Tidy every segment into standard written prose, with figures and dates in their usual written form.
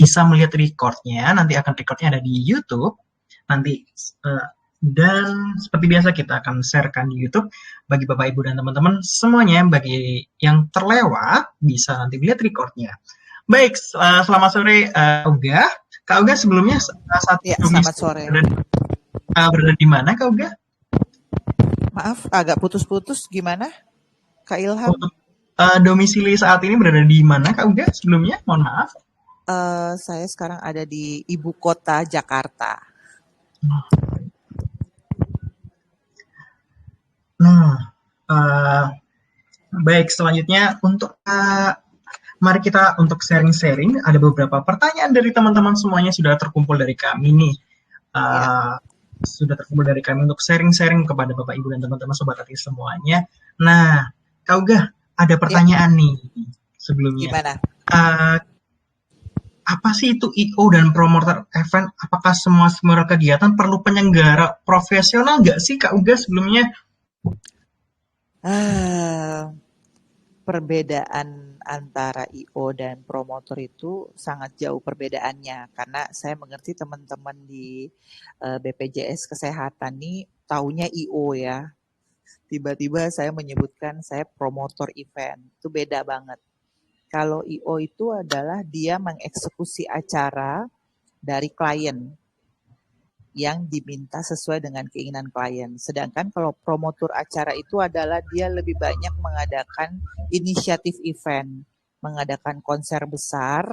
bisa melihat recordnya, nanti akan recordnya ada di YouTube, nanti dan seperti biasa kita akan sharekan di YouTube bagi Bapak Ibu dan teman-teman semuanya. Bagi yang terlewat bisa nanti lihat recordnya. Baik, selamat sore Uga. Kak Uga sebelumnya saat ya, selamat sore. Berada di mana Kak Uga? Maaf, agak putus-putus. Gimana Kak Ilham? Domisili saat ini berada di mana Kak Uga sebelumnya? Mohon maaf. Saya sekarang ada di ibu kota Jakarta. Baik, selanjutnya untuk mari kita untuk sharing-sharing. Ada beberapa pertanyaan dari teman-teman semuanya sudah terkumpul dari kami nih. Sudah terkumpul dari kami untuk sharing-sharing kepada Bapak Ibu dan teman-teman sobat hati semuanya. Nah, Kak Uga, ada pertanyaan nih sebelumnya. Gimana? Apa sih itu I.O. dan promoter event? Apakah semua kegiatan perlu penyelenggara profesional nggak sih Kak Uga sebelumnya? Perbedaan antara I.O. dan promotor itu sangat jauh perbedaannya, karena saya mengerti teman-teman di BPJS Kesehatan nih taunya I.O. ya. Tiba-tiba saya menyebutkan saya promotor event, itu beda banget. Kalau I.O. itu adalah dia mengeksekusi acara dari klien yang diminta sesuai dengan keinginan klien. Sedangkan kalau promotor acara itu adalah dia lebih banyak mengadakan inisiatif event, mengadakan konser besar,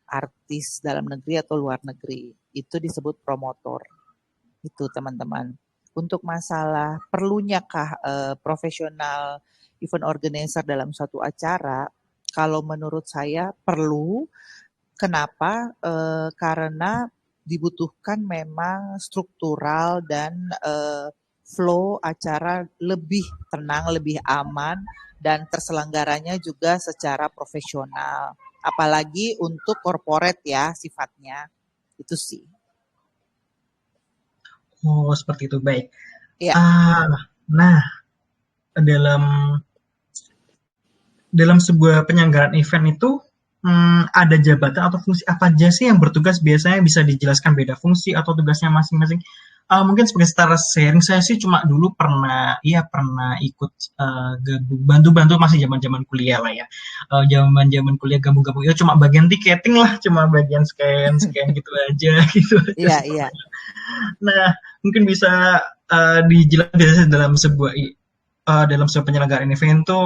artis dalam negeri atau luar negeri. Itu disebut promotor. Itu teman-teman. Untuk masalah perlunyakah profesional event organizer dalam suatu acara, kalau menurut saya perlu. Kenapa? Karena dibutuhkan memang struktural dan flow acara lebih tenang, lebih aman, dan terselenggaranya juga secara profesional. Apalagi untuk corporate ya sifatnya. Itu sih. Oh, seperti itu. Baik. Ya. Nah, dalam sebuah penyelenggaraan event itu ada jabatan atau fungsi apa aja sih yang bertugas? Biasanya bisa dijelaskan beda fungsi atau tugasnya masing-masing. Mungkin sebagai setara sharing, saya sih cuma dulu pernah ikut bantu-bantu masih zaman-zaman kuliah lah ya. Zaman-zaman kuliah gabung-gabung itu cuma bagian tiketing lah, cuma bagian scan gitu aja gitu. Iya, iya. Nah, mungkin bisa dijelaskan dalam sebuah penyelenggaraan event itu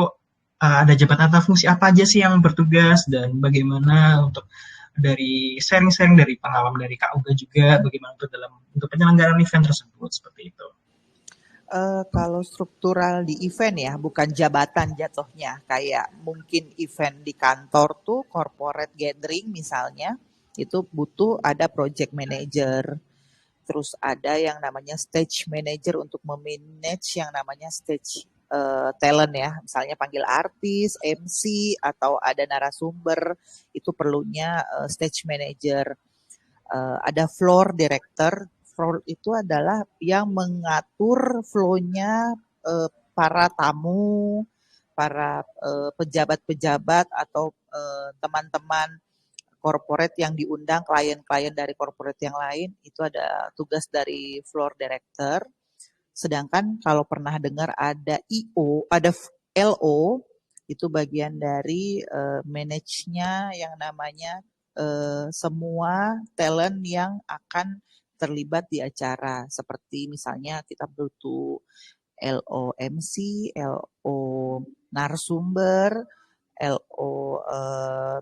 ada jabatan atau fungsi apa aja sih yang bertugas dan bagaimana untuk dari sharing-sharing dari pengalaman dari Kak Uga juga bagaimana untuk penyelenggaraan event tersebut seperti itu. Kalau struktural di event ya, bukan jabatan jatuhnya. Kayak mungkin event di kantor tuh corporate gathering misalnya, itu butuh ada project manager. Terus ada yang namanya stage manager untuk memanage yang namanya stage talent ya. Misalnya panggil artis, MC, atau ada narasumber, itu perlunya stage manager. Ada floor director. Floor itu adalah yang mengatur flow-nya para tamu, para pejabat-pejabat atau teman-teman corporate yang diundang, klien-klien dari corporate yang lain, itu ada tugas dari floor director. Sedangkan kalau pernah dengar ada I.O., ada L.O., itu bagian dari manage-nya yang namanya semua talent yang akan terlibat di acara. Seperti misalnya kita butuh L.O. MC, L.O. narasumber, L.O.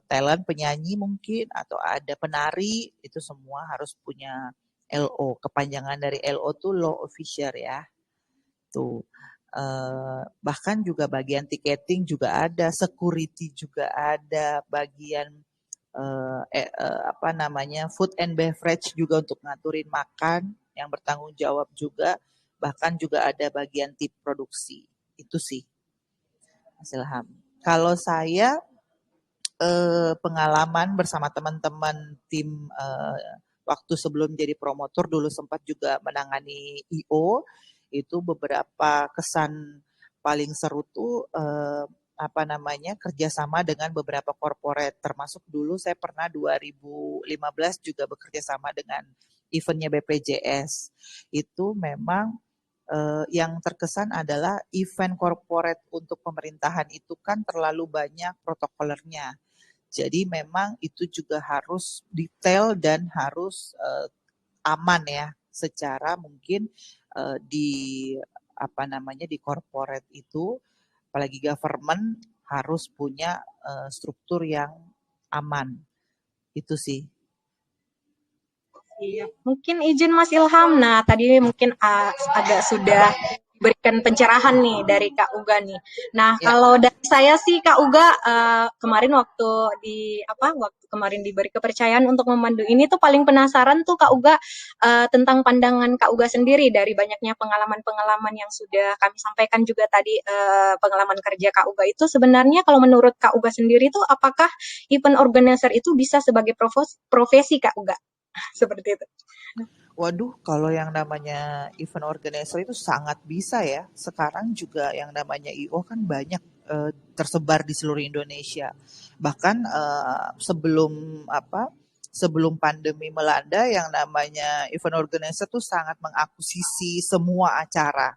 Talent penyanyi mungkin, atau ada penari, itu semua harus punya L.O. Kepanjangan dari L.O. tuh law officer ya. Tuh. Bahkan juga bagian ticketing juga ada, security juga ada, bagian food and beverage juga untuk ngaturin makan, yang bertanggung jawab juga, bahkan juga ada bagian tim produksi. Itu sih, Mas Ilham. Kalau saya pengalaman bersama teman-teman tim waktu sebelum jadi promotor dulu sempat juga menangani I.O. Itu beberapa kesan paling seru tuh kerjasama dengan beberapa corporate, termasuk dulu saya pernah 2015 juga bekerja sama dengan eventnya BPJS. Itu memang yang terkesan adalah event corporate untuk pemerintahan itu kan terlalu banyak protokolernya. Jadi memang itu juga harus detail dan harus aman ya, secara mungkin di di corporate itu, apalagi government harus punya struktur yang aman. Itu sih. Iya, mungkin izin Mas Ilham. Nah, tadi mungkin agak sudah berikan pencerahan nih dari Kak Uga nih. Nah, Ya. kalau dari saya sih Kak Uga kemarin waktu kemarin diberi kepercayaan untuk memandu ini tuh paling penasaran tuh Kak Uga tentang pandangan Kak Uga sendiri dari banyaknya pengalaman-pengalaman yang sudah kami sampaikan juga tadi pengalaman kerja Kak Uga itu sebenarnya kalau menurut Kak Uga sendiri tuh apakah event organizer itu bisa sebagai profesi Kak Uga? Seperti itu. Waduh, kalau yang namanya event organizer itu sangat bisa ya. Sekarang juga yang namanya IO kan banyak tersebar di seluruh Indonesia. Bahkan sebelum pandemi melanda, yang namanya event organizer tuh sangat mengakuisisi semua acara,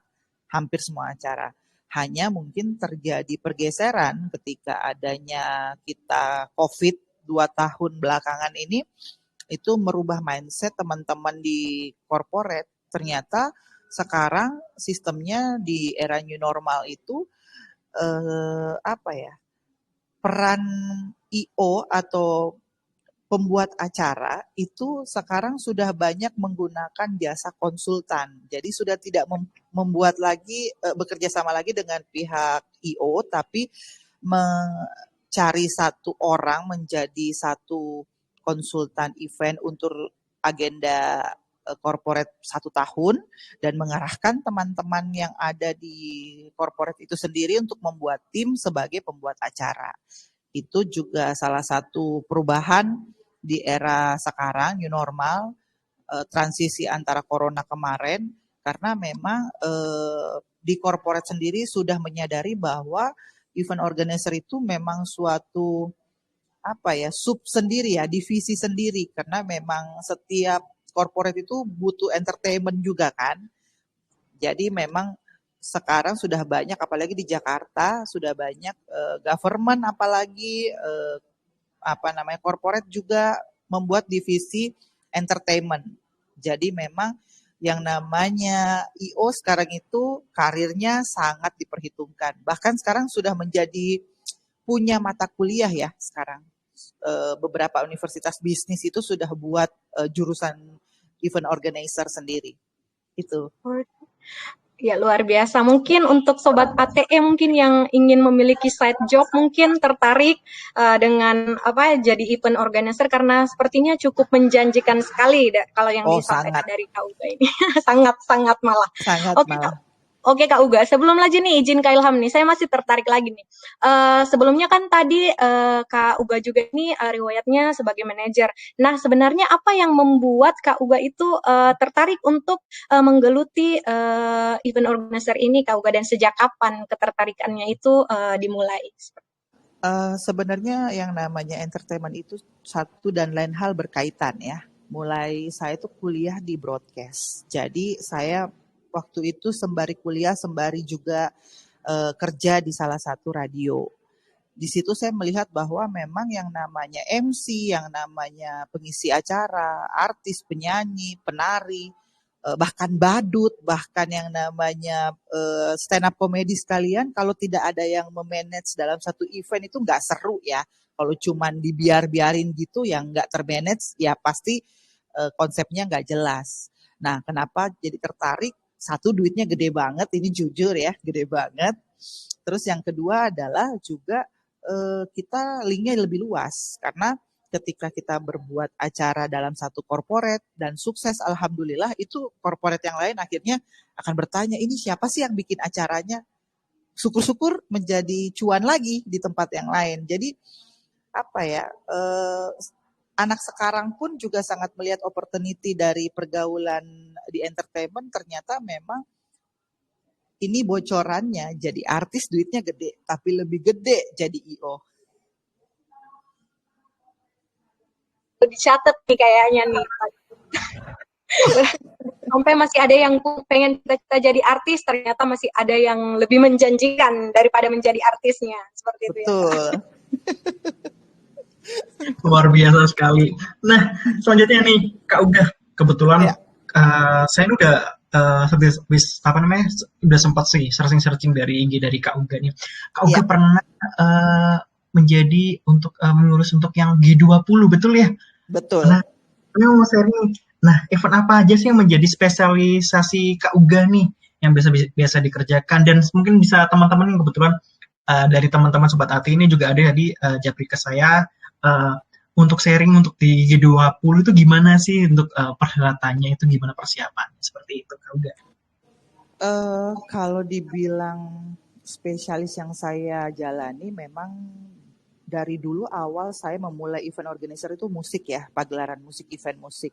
hampir semua acara. Hanya mungkin terjadi pergeseran ketika adanya kita COVID 2 tahun belakangan ini, itu merubah mindset teman-teman di corporate. Ternyata sekarang sistemnya di era new normal itu peran IO atau pembuat acara itu sekarang sudah banyak menggunakan jasa konsultan. Jadi sudah tidak membuat lagi bekerja sama lagi dengan pihak IO, tapi mencari satu orang menjadi satu konsultan event untuk agenda corporate 1 tahun, dan mengarahkan teman-teman yang ada di corporate itu sendiri untuk membuat tim sebagai pembuat acara. Itu juga salah satu perubahan di era sekarang, new normal, transisi antara corona kemarin, karena memang di corporate sendiri sudah menyadari bahwa event organizer itu memang suatu sub sendiri ya, divisi sendiri, karena memang setiap corporate itu butuh entertainment juga kan. Jadi memang sekarang sudah banyak, apalagi di Jakarta sudah banyak government, apalagi corporate juga membuat divisi entertainment. Jadi memang yang namanya IO sekarang itu karirnya sangat diperhitungkan. Bahkan sekarang sudah menjadi punya mata kuliah ya sekarang. Beberapa universitas bisnis itu sudah buat jurusan event organizer sendiri. Itu. Ya, luar biasa. Mungkin untuk Sobat ATE mungkin yang ingin memiliki side job mungkin tertarik dengan jadi event organizer karena sepertinya cukup menjanjikan sekali kalau yang disampaikan dari Kak Uga ini. Sangat-sangat malah. Sangat Oke, malah. Oke Kak Uga, sebelum lagi nih izin Kak Ilham nih, saya masih tertarik lagi nih. Sebelumnya kan tadi Kak Uga juga nih riwayatnya sebagai manajer. Nah sebenarnya apa yang membuat Kak Uga itu tertarik untuk menggeluti event organizer ini Kak Uga, dan sejak kapan ketertarikannya itu dimulai? Sebenarnya yang namanya entertainment itu satu dan lain hal berkaitan ya. Mulai saya tuh kuliah di broadcast. Jadi saya waktu itu sembari kuliah, sembari juga kerja di salah satu radio. Di situ saya melihat bahwa memang yang namanya MC, yang namanya pengisi acara, artis, penyanyi, penari, bahkan badut, bahkan yang namanya stand up comedy sekalian, kalau tidak ada yang memanage dalam satu event itu nggak seru ya. Kalau cuman dibiarin gitu yang nggak termanage, ya pasti konsepnya nggak jelas. Nah, kenapa jadi tertarik? Satu, duitnya gede banget, ini jujur ya, gede banget. Terus yang kedua adalah juga kita linknya lebih luas, karena ketika kita berbuat acara dalam satu corporate dan sukses, alhamdulillah, itu corporate yang lain akhirnya akan bertanya, ini siapa sih yang bikin acaranya? Syukur-syukur menjadi cuan lagi di tempat yang lain. Jadi anak sekarang pun juga sangat melihat opportunity dari pergaulan di entertainment. Ternyata memang ini bocorannya jadi artis duitnya gede, tapi lebih gede jadi IO. Dicatat nih kayaknya nih. Sampai masih ada yang pengen cita-cita jadi artis, ternyata masih ada yang lebih menjanjikan daripada menjadi artisnya. Seperti itu ya. Betul. Luar biasa sekali. Nah, selanjutnya nih, Kak Uga, kebetulan Ya. saya udah udah sempat sih searching dari IG dari Kak Uga nih. Kak Uga Iya. pernah menjadi untuk mengurus untuk yang G20, betul ya? Betul. Nah, ini mau sharing. Nah, event apa aja sih yang menjadi spesialisasi Kak Uga nih yang biasa dikerjakan, dan mungkin bisa teman-teman yang kebetulan dari teman-teman Sobat Ati ini juga ada di japri ke saya untuk sharing untuk di G20 itu gimana sih untuk perhelatannya, itu gimana persiapan seperti itu Kak Uga? Kalau dibilang spesialis yang saya jalani, memang dari dulu awal saya memulai event organizer itu musik ya, pagelaran musik, event musik.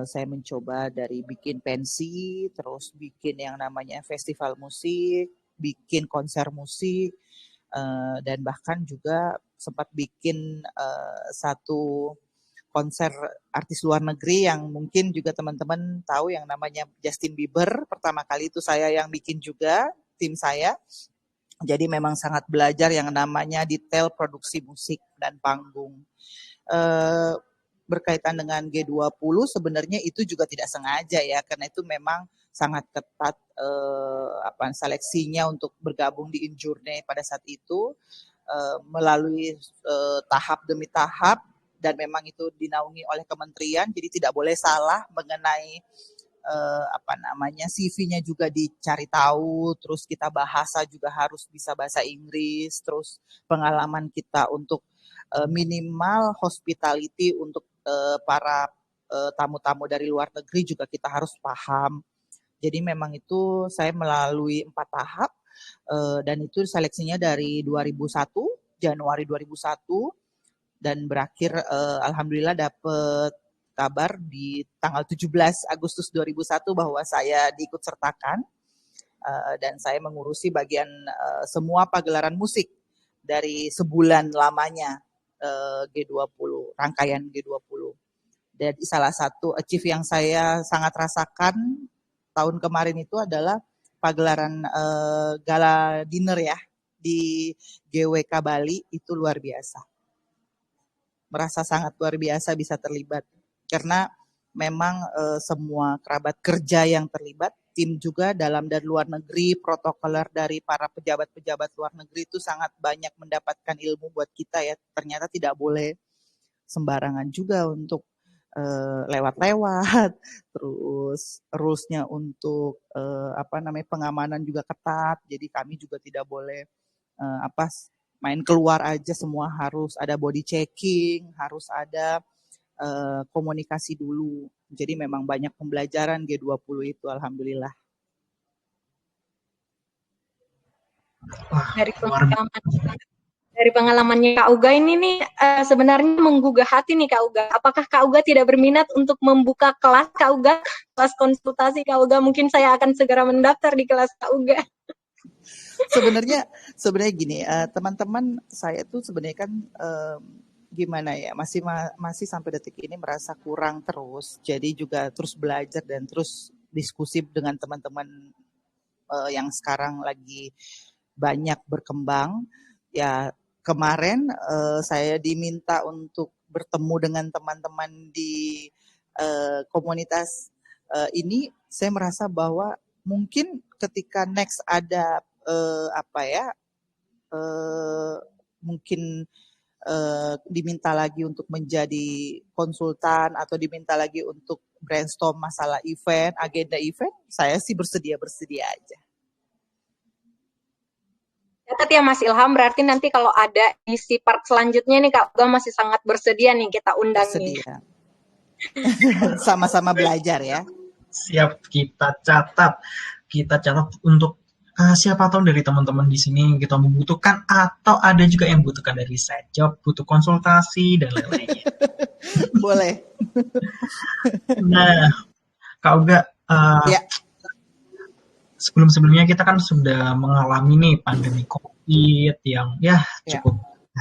Saya mencoba dari bikin pensi, terus bikin yang namanya festival musik, bikin konser musik, dan bahkan juga sempat bikin satu konser artis luar negeri yang mungkin juga teman-teman tahu yang namanya Justin Bieber. Pertama kali itu saya yang bikin juga, tim saya. Jadi memang sangat belajar yang namanya detail produksi musik dan panggung. Berkaitan dengan G20 sebenarnya itu juga tidak sengaja ya, karena itu memang sangat ketat seleksinya untuk bergabung di Injourney pada saat itu, melalui tahap demi tahap, dan memang itu dinaungi oleh kementerian, jadi tidak boleh salah mengenai CV-nya juga dicari tahu, terus kita bahasa juga harus bisa bahasa Inggris, terus pengalaman kita untuk minimal hospitality untuk para tamu-tamu dari luar negeri juga kita harus paham. Jadi memang itu saya melalui 4 tahap, dan itu seleksinya dari 2001, Januari 2001, dan berakhir alhamdulillah dapat kabar di tanggal 17 Agustus 2001 bahwa saya diikut sertakan, dan saya mengurusi bagian semua pagelaran musik dari sebulan lamanya G20, rangkaian G20. Dan salah satu achieve yang saya sangat rasakan tahun kemarin itu adalah pagelaran gala dinner ya di GWK Bali, itu luar biasa. Merasa sangat luar biasa bisa terlibat, karena memang semua kerabat kerja yang terlibat, tim juga dalam dan luar negeri, protokoler dari para pejabat-pejabat luar negeri itu sangat banyak mendapatkan ilmu buat kita ya. Ternyata tidak boleh sembarangan juga untuk lewat-lewat, terus rules-nya untuk pengamanan juga ketat, jadi kami juga tidak boleh main keluar aja, semua harus ada body checking, harus ada komunikasi dulu. Jadi memang banyak pembelajaran G20 itu, alhamdulillah. Wah, dari pengalamannya Kak Uga ini nih sebenarnya menggugah hati nih Kak Uga. Apakah Kak Uga tidak berminat untuk membuka kelas Kak Uga, kelas konsultasi Kak Uga? Mungkin saya akan segera mendaftar di kelas Kak Uga. Sebenarnya gini, teman-teman saya tuh sebenarnya kan gimana ya, masih sampai detik ini merasa kurang terus. Jadi juga terus belajar dan terus diskusi dengan teman-teman yang sekarang lagi banyak berkembang. Ya, kemarin saya diminta untuk bertemu dengan teman-teman di komunitas ini. Saya merasa bahwa mungkin ketika next ada mungkin diminta lagi untuk menjadi konsultan atau diminta lagi untuk brainstorm masalah event, agenda event, saya sih bersedia aja. Catat ya Mas Ilham, berarti nanti kalau ada isi part selanjutnya nih Kak Uga masih sangat bersedia nih kita undang nih. Sama-sama belajar ya. Siap, kita catat untuk siapa tahu dari teman-teman di sini kita membutuhkan, atau ada juga yang membutuhkan dari side job, butuh konsultasi dan lain-lainnya. Boleh. Nah, Kak Uga, ya. sebelum-sebelumnya kita kan sudah mengalami nih pandemi COVID yang Ya,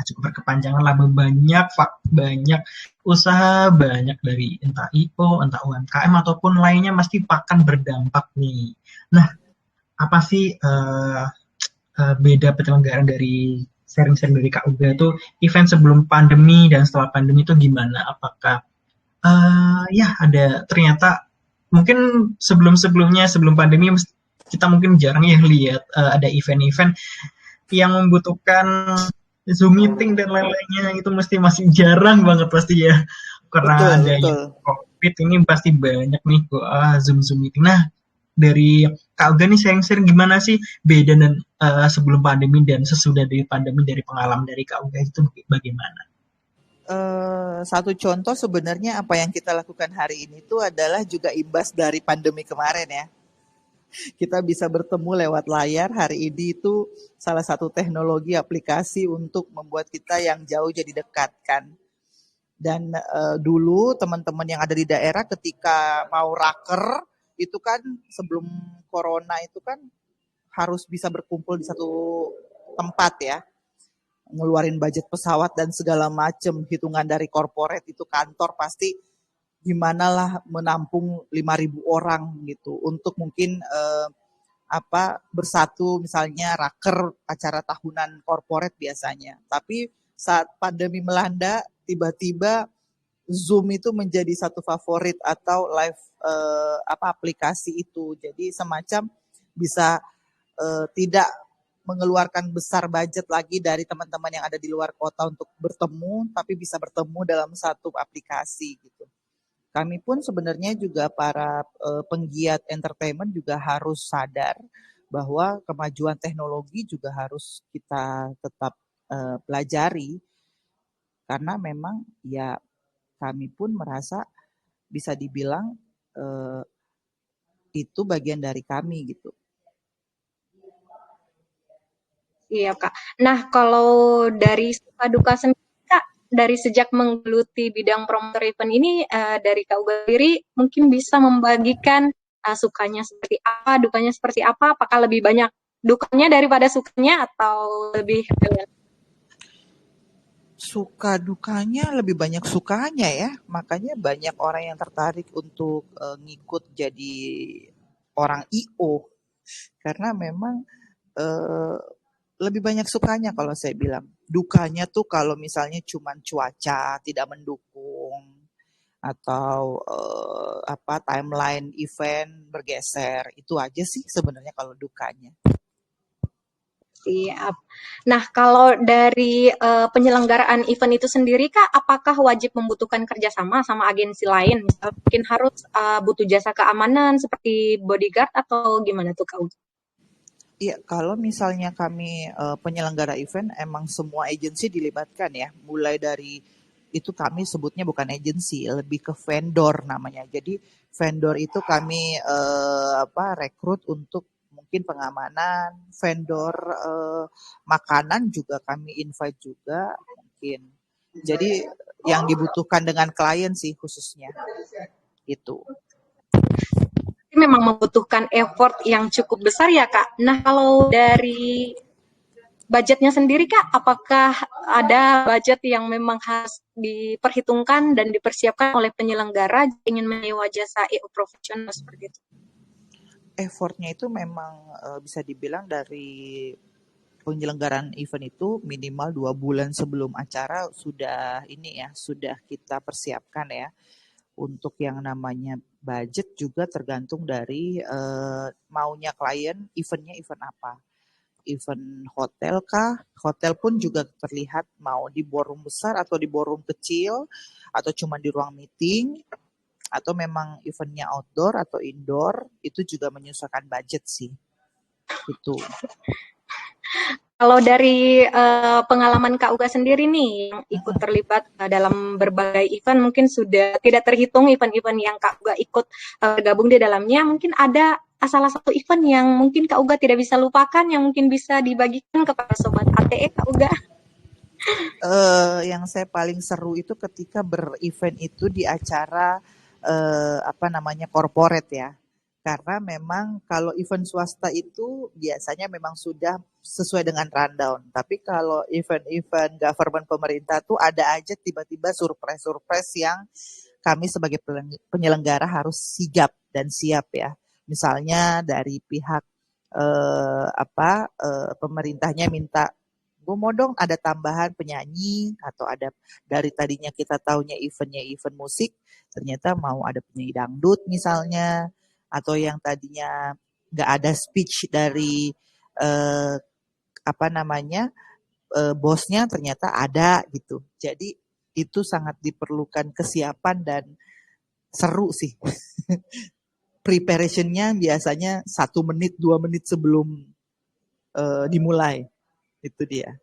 cukup berkepanjangan lah, banyak usaha, banyak dari entah IO, entah UMKM ataupun lainnya pasti akan berdampak nih. Nah, apa sih beda penyelenggaraan dari sharing-sharing dari Kak Uga itu event sebelum pandemi dan setelah pandemi itu gimana? Apakah ya ada ternyata mungkin sebelum-sebelumnya sebelum pandemi kita mungkin jarang ya lihat ada event-event yang membutuhkan Zoom meeting dan lain-lainnya, itu masih jarang banget pasti ya, karena betul, adanya betul. COVID ini pasti banyak nih Zoom meeting. Nah, dari Kak Uga nih sharing-sharing gimana sih beda dan sebelum pandemi dan sesudah dari pandemi, dari pengalaman dari Kak Uga itu bagaimana? Satu contoh sebenarnya apa yang kita lakukan hari ini itu adalah juga imbas dari pandemi kemarin ya. Kita bisa bertemu lewat layar hari ini itu salah satu teknologi aplikasi untuk membuat kita yang jauh jadi dekat kan. Dan dulu teman-teman yang ada di daerah ketika mau raker itu kan sebelum corona itu kan harus bisa berkumpul di satu tempat ya, ngeluarin budget pesawat dan segala macam, hitungan dari corporate itu kantor pasti gimana lah menampung 5.000 orang gitu untuk mungkin bersatu misalnya raker acara tahunan corporate biasanya. Tapi saat pandemi melanda tiba-tiba Zoom itu menjadi satu favorit atau live aplikasi itu. Jadi semacam bisa tidak mengeluarkan besar budget lagi dari teman-teman yang ada di luar kota untuk bertemu, tapi bisa bertemu dalam satu aplikasi gitu. Kami pun sebenarnya juga para penggiat entertainment juga harus sadar bahwa kemajuan teknologi juga harus kita tetap pelajari karena memang ya kami pun merasa bisa dibilang itu bagian dari kami gitu. Iya, Kak. Nah, kalau dari suka duka sendiri, Kak, dari sejak menggeluti bidang promotor event ini, dari Kak Uga sendiri mungkin bisa membagikan sukanya seperti apa, dukanya seperti apa, apakah lebih banyak dukanya daripada sukanya atau lebih Suka dukanya lebih banyak sukanya ya, makanya banyak orang yang tertarik untuk ngikut jadi orang IO karena memang lebih banyak sukanya kalau saya bilang. Dukanya tuh kalau misalnya cuman cuaca tidak mendukung atau timeline event bergeser, itu aja sih sebenarnya kalau dukanya. siap. Nah, kalau dari penyelenggaraan event itu sendiri, Kak, apakah wajib membutuhkan kerjasama sama agensi lain? Misal mungkin harus butuh jasa keamanan seperti bodyguard atau gimana tuh, Kak Uga? Iya, kalau misalnya kami penyelenggara event emang semua agensi dilibatkan ya, mulai dari itu kami sebutnya bukan agensi, lebih ke vendor namanya. Jadi vendor itu kami rekrut untuk mungkin pengamanan, vendor makanan juga kami invite juga mungkin. Jadi yang dibutuhkan dengan klien sih khususnya itu. Memang membutuhkan effort yang cukup besar ya, Kak. Nah, kalau dari budgetnya sendiri, Kak, apakah ada budget yang memang harus diperhitungkan dan dipersiapkan oleh penyelenggara ingin menyewa jasa EO profesional seperti itu? Effortnya itu memang bisa dibilang dari penyelenggaraan event itu minimal 2 bulan sebelum acara sudah sudah kita persiapkan ya. Untuk yang namanya budget juga tergantung dari maunya klien, eventnya event apa. Event hotel kah? Hotel pun juga terlihat mau di ballroom besar atau di ballroom kecil atau cuma di ruang meeting atau memang eventnya outdoor atau indoor, itu juga menyesuaikan budget sih. Itu. Kalau dari pengalaman Kak Uga sendiri nih yang ikut terlibat dalam berbagai event, mungkin sudah tidak terhitung event-event yang Kak Uga ikut bergabung di dalamnya. Mungkin ada salah satu event yang mungkin Kak Uga tidak bisa lupakan, yang mungkin bisa dibagikan kepada sobat ATE Kak Uga. Yang saya paling seru itu ketika berevent itu di acara corporate ya. Karena memang kalau event swasta itu biasanya memang sudah sesuai dengan rundown. Tapi kalau event-event government pemerintah tuh ada aja tiba-tiba surprise-surprise yang kami sebagai penyelenggara harus sigap dan siap ya. Misalnya dari pihak pemerintahnya minta, gue mau dong ada tambahan penyanyi, atau ada dari tadinya kita taunya eventnya event musik, ternyata mau ada penyanyi dangdut misalnya, atau yang tadinya nggak ada speech dari eh, bosnya ternyata ada gitu. Jadi itu sangat diperlukan kesiapan dan seru sih. Preparationnya biasanya 1 menit 2 menit sebelum dimulai, itu dia.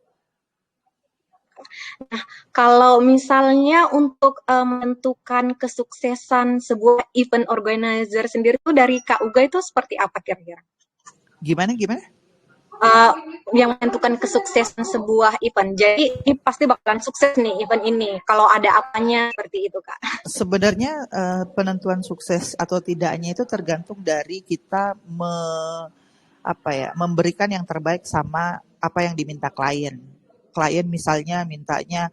Nah, kalau misalnya untuk menentukan kesuksesan sebuah event organizer sendiri tuh dari Kak Uga itu seperti apa kira-kira? Gimana? Yang menentukan kesuksesan sebuah event. Jadi ini pasti bakalan sukses nih event ini. Kalau ada apanya seperti itu, Kak. Sebenarnya penentuan sukses atau tidaknya itu tergantung dari kita memberikan yang terbaik sama apa yang diminta klien. Klien misalnya mintanya,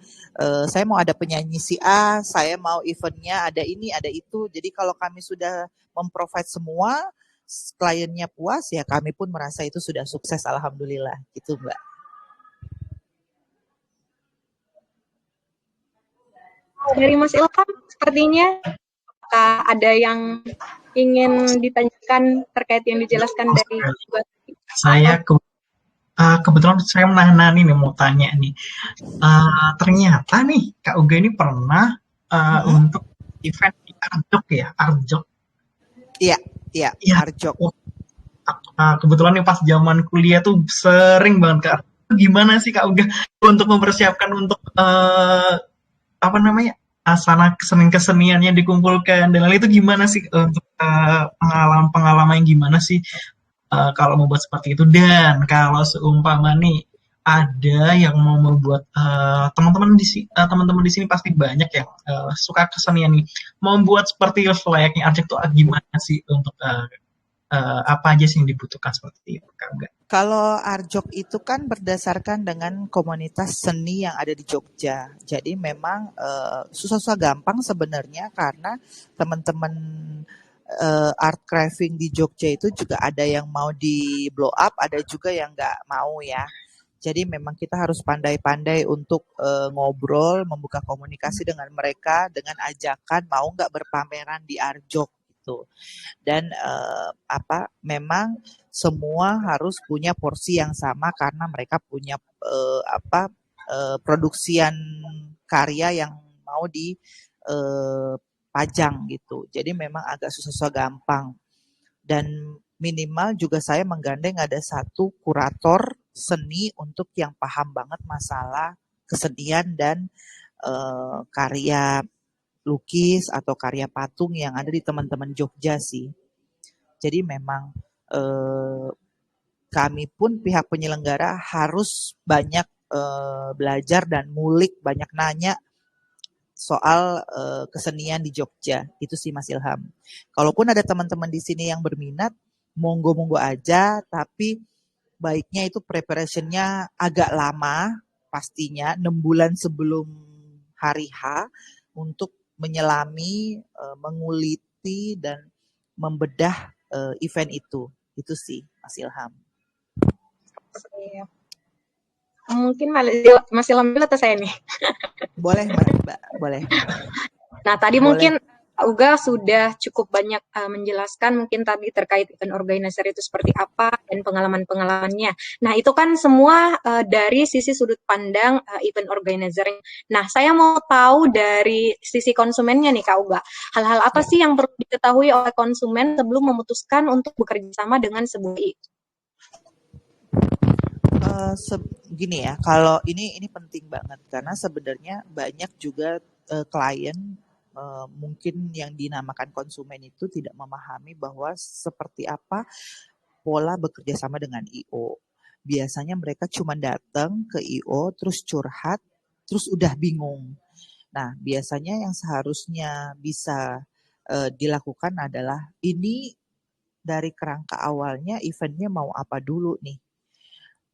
saya mau ada penyanyi si A, saya mau eventnya ada ini, ada itu. Jadi kalau kami sudah memprovide semua, kliennya puas, ya kami pun merasa itu sudah sukses, alhamdulillah. Gitu, Mbak. Dari Mas Ilham, sepertinya apakah ada yang ingin ditanyakan terkait yang dijelaskan dari saya kebetulan saya menahan ini mau tanya nih. Ternyata nih Kak Uga ini pernah untuk event di Arjok ya, Arjok. Iya, Ya, Arjok. Kebetulan nih pas zaman kuliah tuh sering banget Kak. Gimana sih Kak Uga untuk mempersiapkan untuk asana kesenian-kesenian yang dikumpulkan dan lain itu gimana sih untuk pengalaman-pengalaman yang gimana sih kalau membuat seperti itu, dan kalau seumpama nih ada yang mau membuat teman-teman di sini pasti banyak yang suka kesenian nih, mau membuat seperti layaknya Arjek tuh gimana sih untuk apa aja sih yang dibutuhkan seperti itu Kak? Kalau Arjok itu kan berdasarkan dengan komunitas seni yang ada di Jogja. Jadi memang susah-susah gampang sebenarnya, karena teman-teman art crafting di Jogja itu juga ada yang mau di blow up, ada juga yang nggak mau ya. Jadi memang kita harus pandai-pandai untuk ngobrol, membuka komunikasi dengan mereka dengan ajakan mau nggak berpameran di Arjok gitu. Dan memang semua harus punya porsi yang sama karena mereka punya produksian karya yang mau dipajang gitu. Jadi memang agak susah-susah gampang. Dan minimal juga saya menggandeng ada satu kurator seni untuk yang paham banget masalah kesenian dan karya lukis atau karya patung yang ada di teman-teman Jogja sih. Jadi memang kami pun pihak penyelenggara harus banyak belajar dan ngulik, banyak nanya soal kesenian di Jogja. Itu sih Mas Ilham. Kalaupun ada teman-teman di sini yang berminat, monggo-monggo aja, tapi baiknya itu preparationnya agak lama, pastinya 6 bulan sebelum hari H, untuk menyelami, menguliti, dan membedah event itu. Itu sih, Mas Ilham. Mungkin Mas Ilham dulu atau saya nih? Boleh, Mbak. Boleh. Nah, tadi mungkin Uga sudah cukup banyak menjelaskan mungkin tadi terkait event organizer itu seperti apa dan pengalaman-pengalamannya. Nah, itu kan semua dari sisi sudut pandang event organizer. Nah, saya mau tahu dari sisi konsumennya nih Kak Uga. Hal-hal apa sih yang perlu diketahui oleh konsumen sebelum memutuskan untuk bekerja sama dengan sebuah event? Gini ya, kalau ini penting banget karena sebenarnya banyak juga klien mungkin yang dinamakan konsumen itu tidak memahami bahwa seperti apa pola bekerja sama dengan I.O. Biasanya mereka cuma datang ke I.O. terus curhat, terus udah bingung. Nah, biasanya yang seharusnya bisa dilakukan adalah ini dari kerangka awalnya eventnya mau apa dulu nih,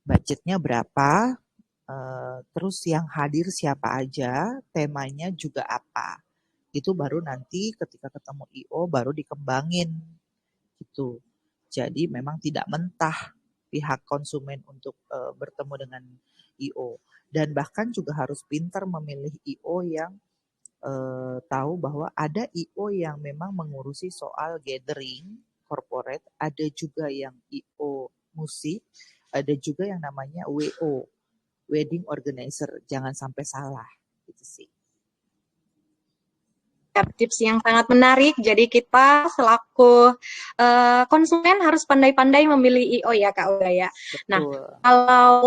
budgetnya berapa, terus yang hadir siapa aja, temanya juga apa. Itu baru nanti ketika ketemu IO baru dikembangin gitu. Jadi memang tidak mentah pihak konsumen untuk bertemu dengan IO, dan bahkan juga harus pintar memilih IO yang tahu bahwa ada IO yang memang mengurusi soal gathering corporate, ada juga yang IO musik, ada juga yang namanya WO, wedding organizer. Jangan sampai salah, gitu sih. Tips yang sangat menarik. Jadi kita selaku konsumen harus pandai-pandai memilih IO ya Kak Uga ya. Nah, Betul. kalau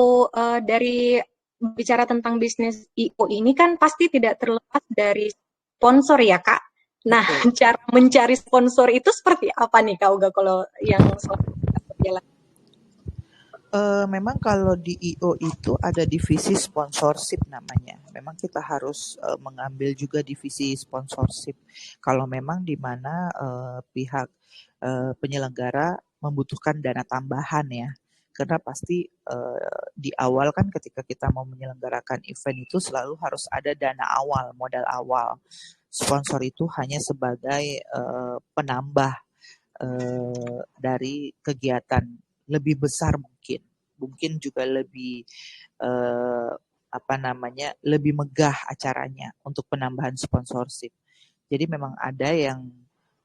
dari bicara tentang bisnis IO ini kan pasti tidak terlepas dari sponsor ya Kak. Nah, Betul. cara mencari sponsor itu seperti apa nih Kak Uga kalau yang berjalan? Memang kalau di IO itu ada divisi sponsorship namanya. Memang kita harus mengambil juga divisi sponsorship. Kalau memang di mana pihak penyelenggara membutuhkan dana tambahan ya. Karena pasti di awal kan ketika kita mau menyelenggarakan event itu selalu harus ada dana awal, modal awal. Sponsor itu hanya sebagai penambah dari kegiatan lebih besar, mungkin juga lebih lebih megah acaranya untuk penambahan sponsorship. Jadi memang ada yang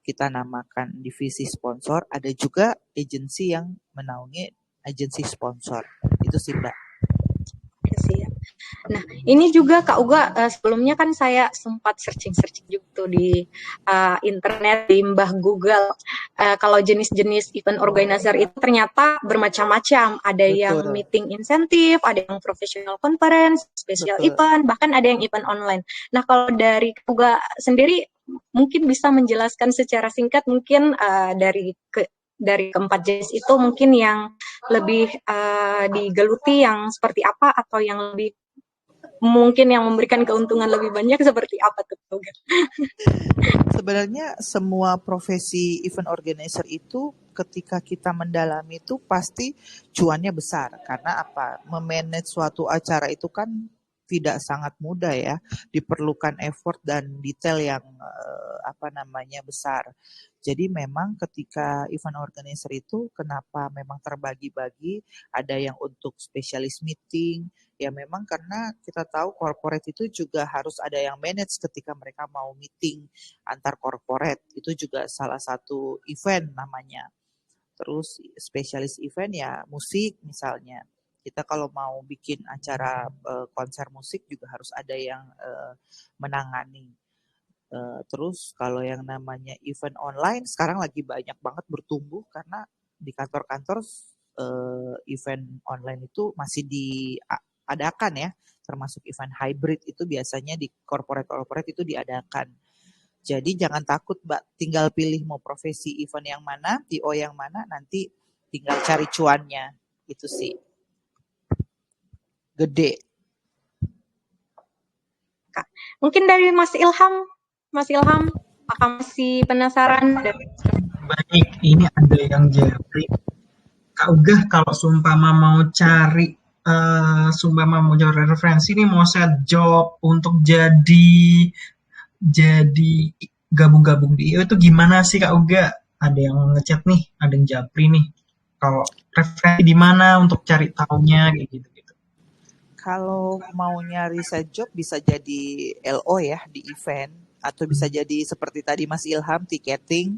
kita namakan divisi sponsor, ada juga agensi yang menaungi agensi sponsor. Itu sih Mbak. Nah, ini juga Kak Uga, sebelumnya kan saya sempat searching-searching juga tuh di internet, di mbah Google. Kalau jenis-jenis event organizer itu ternyata bermacam-macam. Ada yang meeting insentif, ada yang professional conference, special event, bahkan ada yang event online. Nah, kalau dari Kak Uga sendiri, mungkin bisa menjelaskan secara singkat, mungkin dari keempat jenis itu mungkin yang lebih digeluti yang seperti apa, atau yang lebih mungkin yang memberikan keuntungan lebih banyak seperti apa tuh? Sebenarnya semua profesi event organizer itu ketika kita mendalami itu pasti cuannya besar. Karena apa? Memanage suatu acara itu kan tidak sangat mudah ya. Diperlukan effort dan detail yang besar. Jadi memang ketika event organizer itu kenapa memang terbagi-bagi, ada yang untuk spesialis meeting, ya memang karena kita tahu corporate itu juga harus ada yang manage ketika mereka mau meeting antar corporate, itu juga salah satu event namanya. Terus spesialis event ya musik misalnya. Kita kalau mau bikin acara konser musik juga harus ada yang menangani. Terus kalau yang namanya event online sekarang lagi banyak banget bertumbuh karena di kantor-kantor event online itu masih diadakan ya, termasuk event hybrid itu biasanya di corporate itu diadakan. Jadi jangan takut Mbak, tinggal pilih mau profesi event yang mana, TO yang mana, nanti tinggal cari cuannya, itu sih. Gede. Mungkin dari Mas Ilham, apakah masih penasaran? Baik, ini ada yang japri. Kak Ugah, kalau sumpama mau cari referensi nih, mau set job untuk jadi gabung-gabung di IO itu gimana sih Kak Uga? Ada yang ngechat nih, ada yang japri nih. Kalau referensi di mana untuk cari taunya kayak gitu-gitu. Kalau mau nyari set job bisa jadi LO ya di event, atau bisa jadi seperti tadi Mas Ilham tiketing,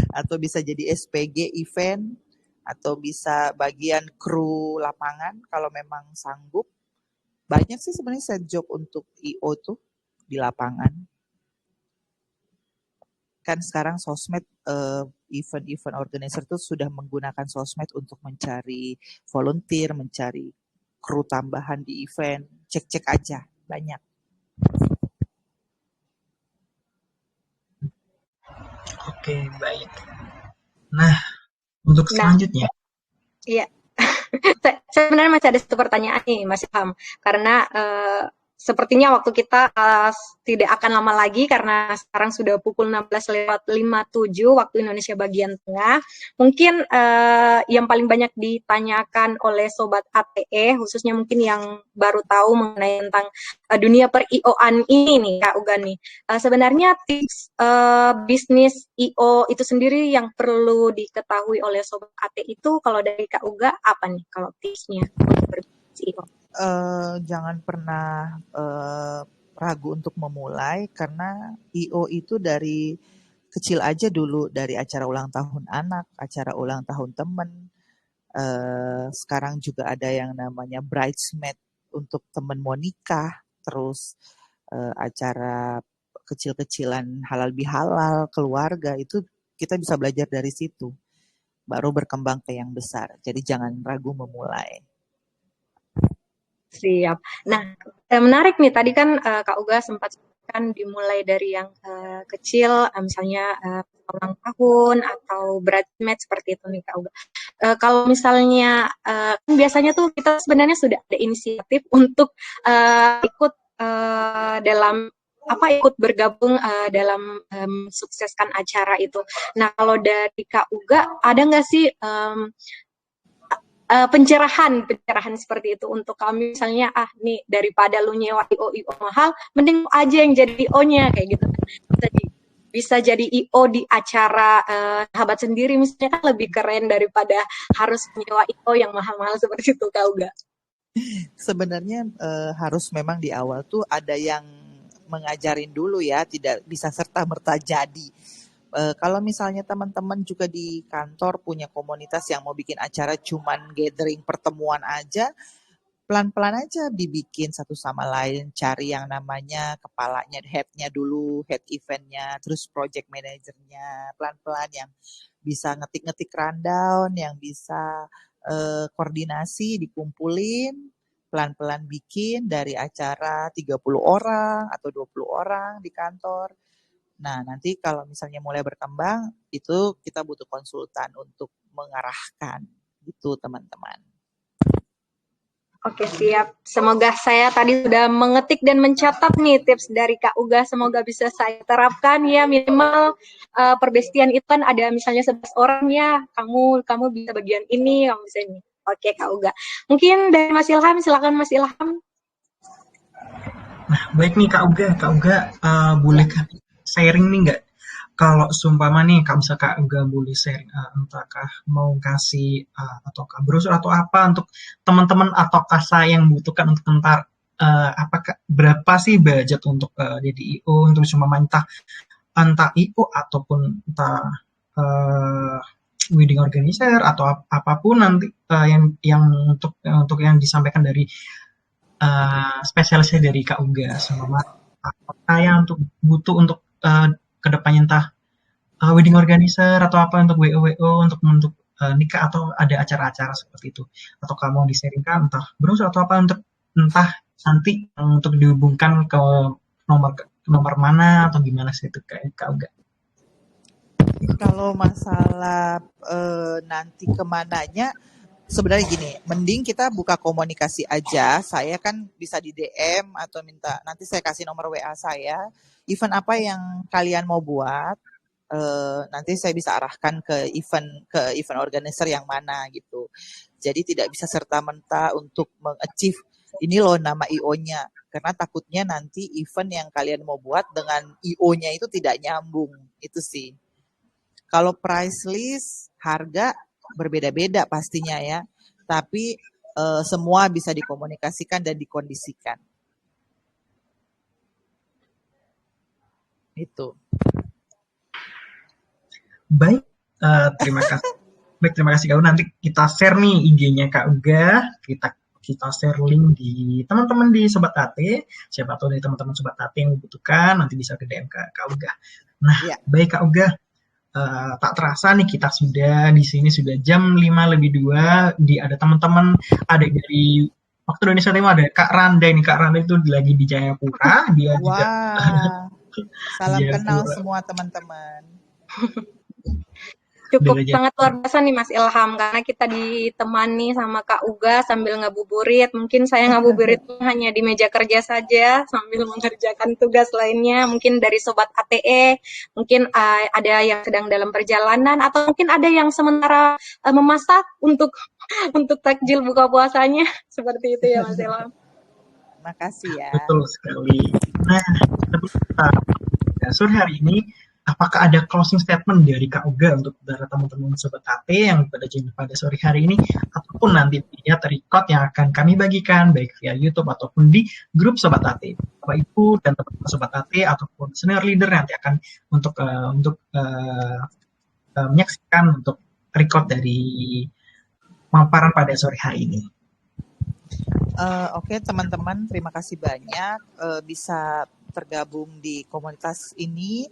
atau bisa jadi SPG event, atau bisa bagian kru lapangan kalau memang sanggup. Banyak sih sebenarnya set job untuk IO tuh di lapangan. Kan sekarang sosmed, event-event organizer tuh sudah menggunakan sosmed untuk mencari volunteer, mencari kru tambahan di event. Cek-cek aja, banyak. Oke, baik. Nah, untuk selanjutnya. Iya. Sebenarnya masih ada satu pertanyaan nih Mas Ilham, karena sepertinya waktu kita tidak akan lama lagi karena sekarang sudah pukul 16:57 waktu Indonesia bagian tengah. Mungkin yang paling banyak ditanyakan oleh Sobat ATE, khususnya mungkin yang baru tahu mengenai tentang dunia per IO-an ini nih Kak Uga nih. Sebenarnya tips bisnis IO itu sendiri yang perlu diketahui oleh Sobat ATE itu kalau dari Kak Uga apa nih kalau tipsnya untuk berbisnis IO? Jangan pernah ragu untuk memulai karena IO itu dari kecil aja dulu, dari acara ulang tahun anak, acara ulang tahun teman. Sekarang juga ada yang namanya bridesmaid untuk teman mau nikah, terus acara kecil-kecilan halal bihalal keluarga itu kita bisa belajar dari situ, baru berkembang ke yang besar. Jadi jangan ragu memulai. Siap. Nah, menarik nih. Tadi kan Kak Uga sempat kan dimulai dari yang kecil, misalnya ulang tahun atau bridesmaid seperti itu nih Kak Uga. Kalau misalnya biasanya tuh kita sebenarnya sudah ada inisiatif untuk ikut dalam ikut bergabung dalam sukseskan acara itu. Nah, kalau dari Kak Uga ada nggak sih pencerahan seperti itu untuk kami, misalnya nih daripada lu nyewa IO mahal, mending aja yang jadi IO-nya kayak gitu. Bisa jadi IO di acara sahabat sendiri misalnya, kan lebih keren daripada harus nyewa IO yang mahal-mahal seperti itu Kak Uga. Sebenarnya harus memang di awal tuh ada yang mengajarin dulu ya, tidak bisa serta-merta jadi. Kalau misalnya teman-teman juga di kantor punya komunitas yang mau bikin acara cuman gathering pertemuan aja, pelan-pelan aja dibikin satu sama lain, cari yang namanya kepalanya, head-nya dulu, head event-nya, terus project manager-nya, pelan-pelan yang bisa ngetik-ngetik rundown, yang bisa koordinasi, dikumpulin, pelan-pelan bikin dari acara 30 orang atau 20 orang di kantor. Nah, nanti kalau misalnya mulai berkembang, itu kita butuh konsultan untuk mengarahkan, gitu teman-teman. Oke, siap. Semoga saya tadi sudah mengetik dan mencatat nih tips dari Kak Uga. Semoga bisa saya terapkan ya, minimal perbestian itu kan ada misalnya 11 orang ya. Kamu bisa bagian ini, kamu bisa ini. Oke, Kak Uga. Mungkin dari Mas Ilham, silakan Mas Ilham. Nah, baik nih Kak Uga boleh sharing nih nggak? Kalau seumpama nih, Kak, bisa Kak Uga boleh sharing, entahkah mau kasih ataukah brosur atau apa untuk teman-teman ataukah saya yang membutuhkan untuk apakah berapa sih budget untuk jadi IO untuk seumpama entah IO ataupun entah wedding organizer atau apapun nanti yang untuk yang disampaikan dari spesialisnya dari Kak Uga sama saya untuk butuh untuk kedepannya entah wedding organizer atau apa untuk WO untuk nikah atau ada acara-acara seperti itu, atau kamu mau di-sharingkan entah brosur atau apa untuk entah nanti untuk dihubungkan ke nomor mana atau gimana sih itu kayak Kak Uga. Kalau masalah nanti kemananya, sebenarnya gini, mending kita buka komunikasi aja. Saya kan bisa di DM atau minta, nanti saya kasih nomor WA saya. Event apa yang kalian mau buat, nanti saya bisa arahkan ke event organizer yang mana gitu. Jadi tidak bisa serta-merta untuk mengachieve ini loh nama IO-nya, karena takutnya nanti event yang kalian mau buat dengan IO-nya itu tidak nyambung. Itu sih. Kalau price list, harga berbeda-beda pastinya ya, tapi semua bisa dikomunikasikan dan dikondisikan. Itu. Baik, terima kasih. Baik, terima kasih Kak Uga. Nanti kita share nih IG-nya Kak Uga, kita share link di teman-teman di Sobat AT. Siapa tahu dari teman-teman Sobat AT yang membutuhkan nanti bisa ke DM ke Kak Uga. Nah, ya. Baik Kak Uga. Tak terasa nih kita sudah di sini sudah jam 5:02. Ada teman-teman, ada dari waktu Indonesia Timur, ada Kak Randa ini. Kak Randa itu lagi di Jayapura. Dia juga salam kenal semua teman-teman. Cukup Udah sangat luar biasa nih Mas Ilham, karena kita ditemani sama Kak Uga sambil ngabuburit. Mungkin saya ngabuburit hanya di meja kerja saja sambil mengerjakan tugas lainnya. Mungkin dari Sobat ATE, mungkin ada yang sedang dalam perjalanan, atau mungkin ada yang sementara memasak untuk takjil buka puasanya. Seperti itu ya Mas Ilham. Makasih ya. Betul sekali. Nah, sebelum kita sore hari ini, apakah ada closing statement dari Kak Uga untuk para teman-teman Sobat AT yang pada join pada sore hari ini, ataupun nanti via record yang akan kami bagikan, baik via YouTube ataupun di grup Sobat AT. Bapak Ibu dan teman-teman Sobat AT ataupun senior leader nanti akan untuk menyaksikan untuk record dari pemaparan pada sore hari ini. Oke, teman-teman, terima kasih banyak bisa tergabung di komunitas ini.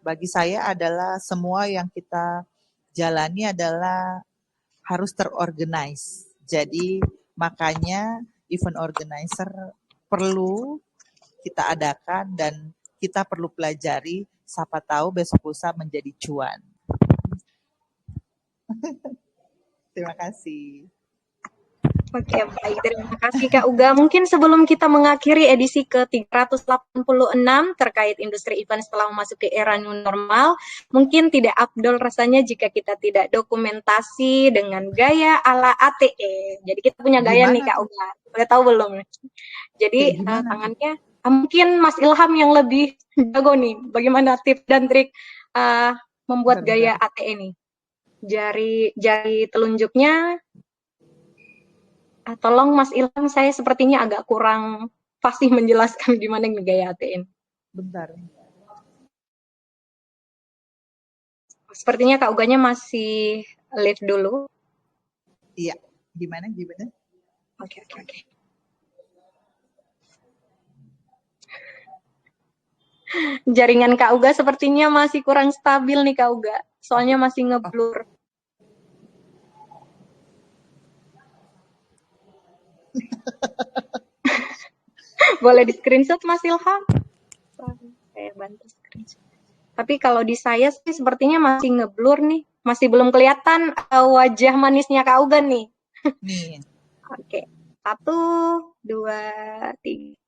Bagi saya adalah semua yang kita jalani adalah harus terorganize. Jadi makanya event organizer perlu kita adakan dan kita perlu pelajari, siapa tahu besok lusa menjadi cuan. Terima kasih. Oke, baik. Terima kasih Kak Uga. Mungkin sebelum kita mengakhiri edisi ke-386 terkait industri event setelah memasuki era new normal, mungkin tidak afdol rasanya jika kita tidak dokumentasi dengan gaya ala ATE. Jadi kita punya gaya nih Kak Uga. Udah tahu belum? Jadi tangannya, mungkin Mas Ilham yang lebih jago nih. Bagaimana tips dan trik membuat gaya ATE nih? Jari telunjuknya. Tolong Mas Ilham, saya sepertinya agak kurang fasih menjelaskan gimana gaya ATE. Bentar. Sepertinya Kak Uganya masih live dulu. Iya, gimana? Oke. Jaringan Kak Uga sepertinya masih kurang stabil nih Kak Uga. Soalnya masih ngeblur. Boleh di screenshot Mas Ilham? Saya bantu screenshot. Tapi kalau di saya sih sepertinya masih ngeblur nih. Masih belum kelihatan wajah manisnya Kak Uga nih. Nih. Oke. 1, 2, 3.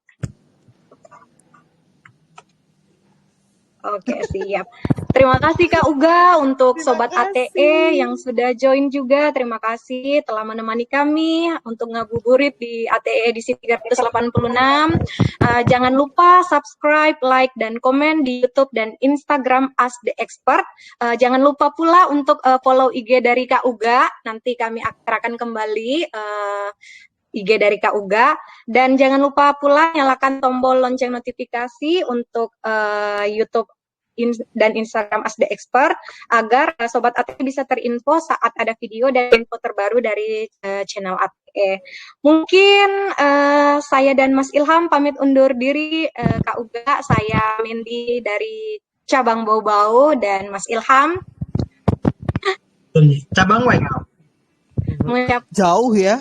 Oke, siap. Terima kasih Kak Uga untuk Sobat ATE yang sudah join juga. Terima kasih telah menemani kami untuk ngabuburit di ATE edisi 386. Jangan lupa subscribe, like, dan komen di YouTube dan Instagram Ask the Expert. Jangan lupa pula untuk follow IG dari Kak Uga. Nanti kami akan kembali IG dari Kak Uga, dan jangan lupa pula nyalakan tombol lonceng notifikasi untuk YouTube dan Instagram Ask the Expert agar Sobat ATE bisa terinfo saat ada video dan info terbaru dari channel ATE. Mungkin saya dan Mas Ilham pamit undur diri. Kak Uga, saya Mendy dari cabang Bau-Bau, dan Mas Ilham cabang Waingau. Jauh ya.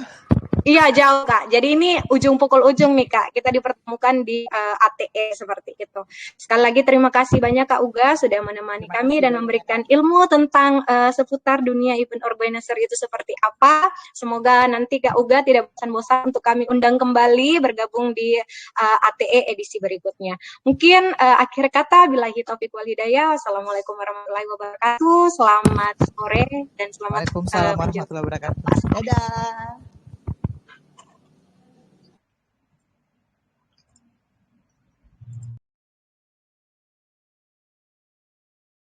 Iya, jauh Kak. Jadi ini ujung pukul ujung nih Kak. Kita dipertemukan di ATE seperti itu. Sekali lagi terima kasih banyak Kak Uga sudah menemani kami dan memberikan ilmu tentang seputar dunia event organizer itu seperti apa. Semoga nanti Kak Uga tidak bosan-bosan untuk kami undang kembali bergabung di ATE edisi berikutnya. Mungkin akhir kata, billahi taufiq wal hidayah. Wassalamualaikum warahmatullahi wabarakatuh. Selamat sore dan selamat Waalaikumsalam warahmatullahi wabarakatuh. Dadah.